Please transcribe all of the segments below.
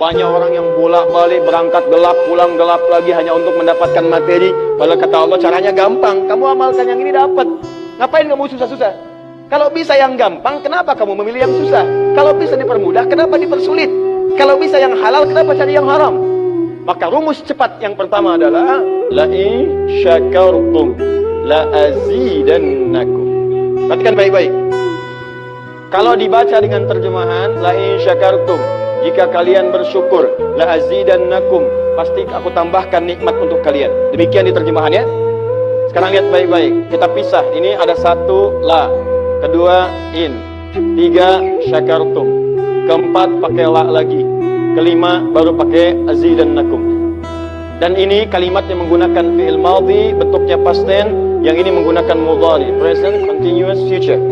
Banyak orang yang bolak-balik berangkat gelap, pulang gelap lagi hanya untuk mendapatkan materi. Padahal kata Allah caranya gampang. Kamu amalkan yang ini dapat. Ngapain kamu susah-susah? Kalau bisa yang gampang, kenapa kamu memilih yang susah? Kalau bisa dipermudah, kenapa dipersulit? Kalau bisa yang halal, kenapa cari yang haram? Maka rumus cepat yang pertama adalah la in syakartum la azidannakum. Perhatikan baik-baik. Kalau dibaca dengan terjemahan la in syakartum, jika kalian bersyukur, la azidannakum, pasti aku tambahkan nikmat untuk kalian. Demikian di terjemahannya. Sekarang lihat baik-baik. Kita pisah. Ini ada satu la, kedua in, tiga syakartum, keempat pakai la lagi, kelima baru pakai azidannakum. Dan ini kalimat yang menggunakan fi'il madhi, bentuknya past tense, yang ini menggunakan mudhari, present continuous future.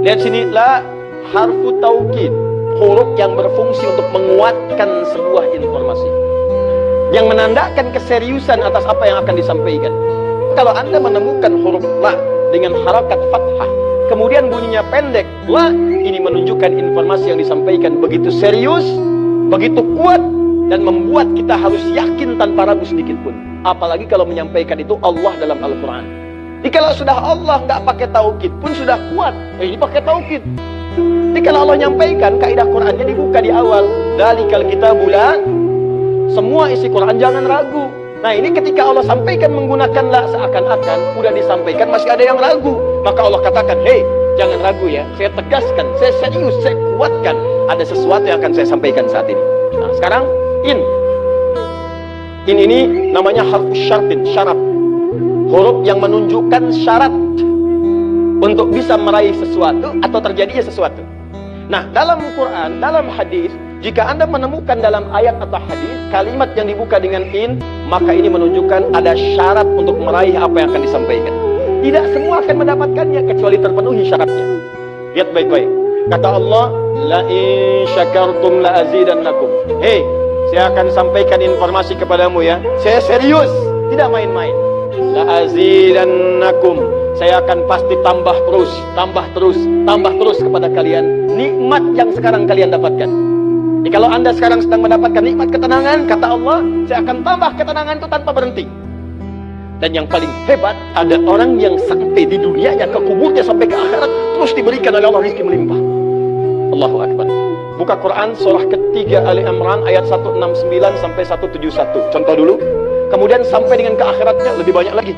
Lihat sini, la harfu taukid, huruf yang berfungsi untuk menguatkan sebuah informasi, yang menandakan keseriusan atas apa yang akan disampaikan. Kalau Anda menemukan huruf la dengan harakat fathah, kemudian bunyinya pendek, la, ini menunjukkan informasi yang disampaikan begitu serius, begitu kuat, dan membuat kita harus yakin tanpa ragu sedikit pun. Apalagi kalau menyampaikan itu Allah dalam Al-Quran. Jadi kalau sudah Allah nggak pakai taukid pun sudah kuat, ini pakai taukid. Jadi kalau Allah nyampaikan, kaidah Qurannya dibuka di awal. Dalikal kitabula, semua isi Quran jangan ragu. Nah ini ketika Allah sampaikan menggunakan la, seakan-akan udah disampaikan masih ada yang ragu. Maka Allah katakan, hei jangan ragu ya, saya tegaskan, saya serius, saya kuatkan, ada sesuatu yang akan saya sampaikan saat ini. Nah sekarang in ini namanya harfu syartin, syarat, huruf yang menunjukkan syarat untuk bisa meraih sesuatu atau terjadinya sesuatu. Nah dalam Quran, dalam hadis, jika Anda menemukan dalam ayat atau hadis kalimat yang dibuka dengan in, maka ini menunjukkan ada syarat untuk meraih apa yang akan disampaikan. Tidak semua akan mendapatkannya kecuali terpenuhi syaratnya. Lihat baik-baik. Kata Allah, la in syakartum la azidannakum. Hei, saya akan sampaikan informasi kepadamu ya. Saya serius, tidak main-main. La azidannakum. Saya akan pasti tambah terus, tambah terus, tambah terus kepada kalian nikmat yang sekarang kalian dapatkan. Jadi kalau Anda sekarang sedang mendapatkan nikmat ketenangan, kata Allah, saya akan tambah ketenangan itu tanpa berhenti. Dan yang paling hebat, ada orang yang sampai di dunianya, ke kuburnya, sampai ke akhirat, terus diberikan oleh Allah rezeki melimpah. Allahu Akbar. Buka Quran surah ketiga Ali Imran ayat 169 sampai 171. Contoh dulu. Kemudian sampai dengan ke akhiratnya lebih banyak lagi.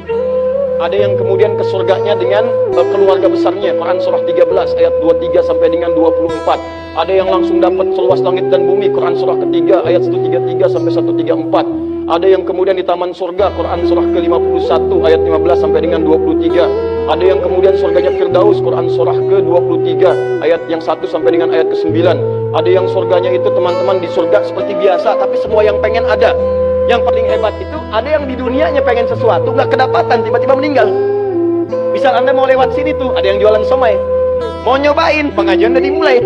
Ada yang kemudian ke surganya dengan keluarga besarnya. Quran surah 13 ayat 23 sampai dengan 24. Ada yang langsung dapat seluas langit dan bumi. Quran surah ketiga ayat 133 sampai 134. Ada yang kemudian di taman surga. Quran surah ke-51 ayat 15 sampai dengan 23. Ada yang kemudian surganya Firdaus. Quran surah ke-23 ayat yang 1 sampai dengan ayat ke-9. Ada yang surganya itu teman-teman di surga seperti biasa, tapi semua yang pengen ada. Yang paling hebat itu, ada yang di dunianya pengen sesuatu, nggak kedapatan, tiba-tiba meninggal. Misal Anda mau lewat sini tuh, ada yang jualan somai. Mau nyobain, pengajian udah dimulai.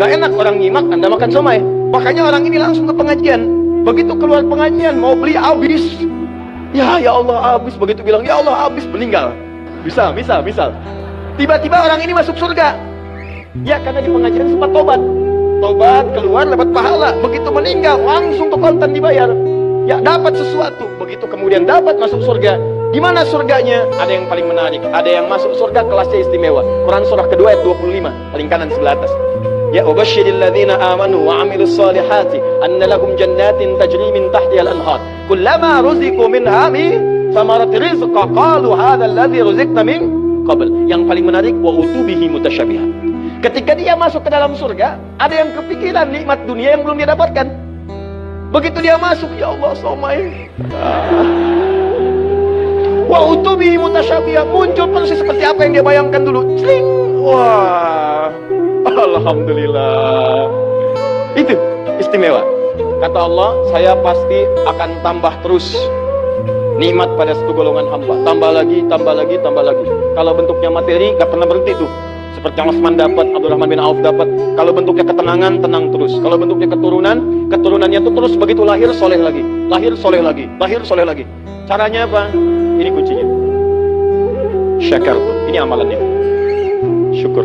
Nggak enak orang nyimak, Anda makan somai. Makanya orang ini langsung ke pengajian. Begitu keluar pengajian, mau beli habis. Ya Allah habis. Begitu bilang, ya Allah habis, meninggal. Bisa. Tiba-tiba orang ini masuk surga. Ya, karena di pengajian sempat tobat. Tobat, keluar, dapat pahala. Begitu meninggal, langsung ke kontan dibayar. Ya, dapat sesuatu. Begitu kemudian dapat masuk surga. Di mana surganya? Ada yang paling menarik. Ada yang masuk surga kelasnya istimewa. Quran surah kedua ayat 25, paling kanan sebelah atas. Ya, wabashshiril ladzina amanu wa 'amilus solihati anna lahum jannatin tajri min tahtiha al-anhar. Kullama ruziqu minha min thamarati rizqa qalu hadzal ladzi ruziqna min qabl. Yang paling menarik, wa utubihi mutasyabiha. Ketika dia masuk ke dalam surga, ada yang kepikiran nikmat dunia yang belum dia dapatkan. Begitu dia masuk, ya Allah, somai. Wa utubi mutasyabihah, muncul persis seperti apa yang dia bayangkan dulu. Cling. Wah, alhamdulillah. Itu istimewa. Kata Allah, saya pasti akan tambah terus nikmat pada satu golongan hamba. Tambah lagi, tambah lagi, tambah lagi. Kalau bentuknya materi, gak pernah berhenti tuh. Seperti yang Utsman dapat, Abdurrahman bin Auf dapat. Kalau bentuknya ketenangan, tenang terus. Kalau bentuknya keturunan, keturunannya itu terus begitu lahir soleh lagi, lahir soleh lagi, lahir soleh lagi. Caranya apa? Ini kuncinya. Syakartum. Ini amalannya. Syukur.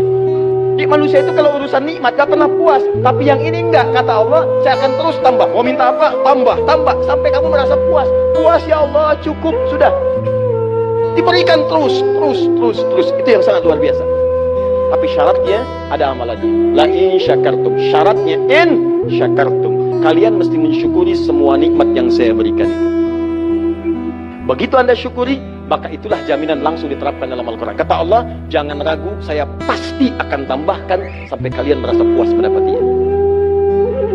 Di Jadi manusia itu kalau urusan nikmat gak pernah puas. Tapi yang ini enggak, kata Allah, saya akan terus tambah. Mau minta apa? Tambah, tambah, sampai kamu merasa puas. Puas ya Allah, cukup, sudah. Diberikan terus. Itu yang sangat luar biasa. Tapi syaratnya ada amalannya. La in syakartum. Syaratnya in syakartum. Kalian mesti mensyukuri semua nikmat yang saya berikan itu. Begitu Anda syukuri, maka itulah jaminan langsung diterapkan dalam Al-Quran. Kata Allah, jangan ragu, saya pasti akan tambahkan sampai kalian merasa puas mendapatinya.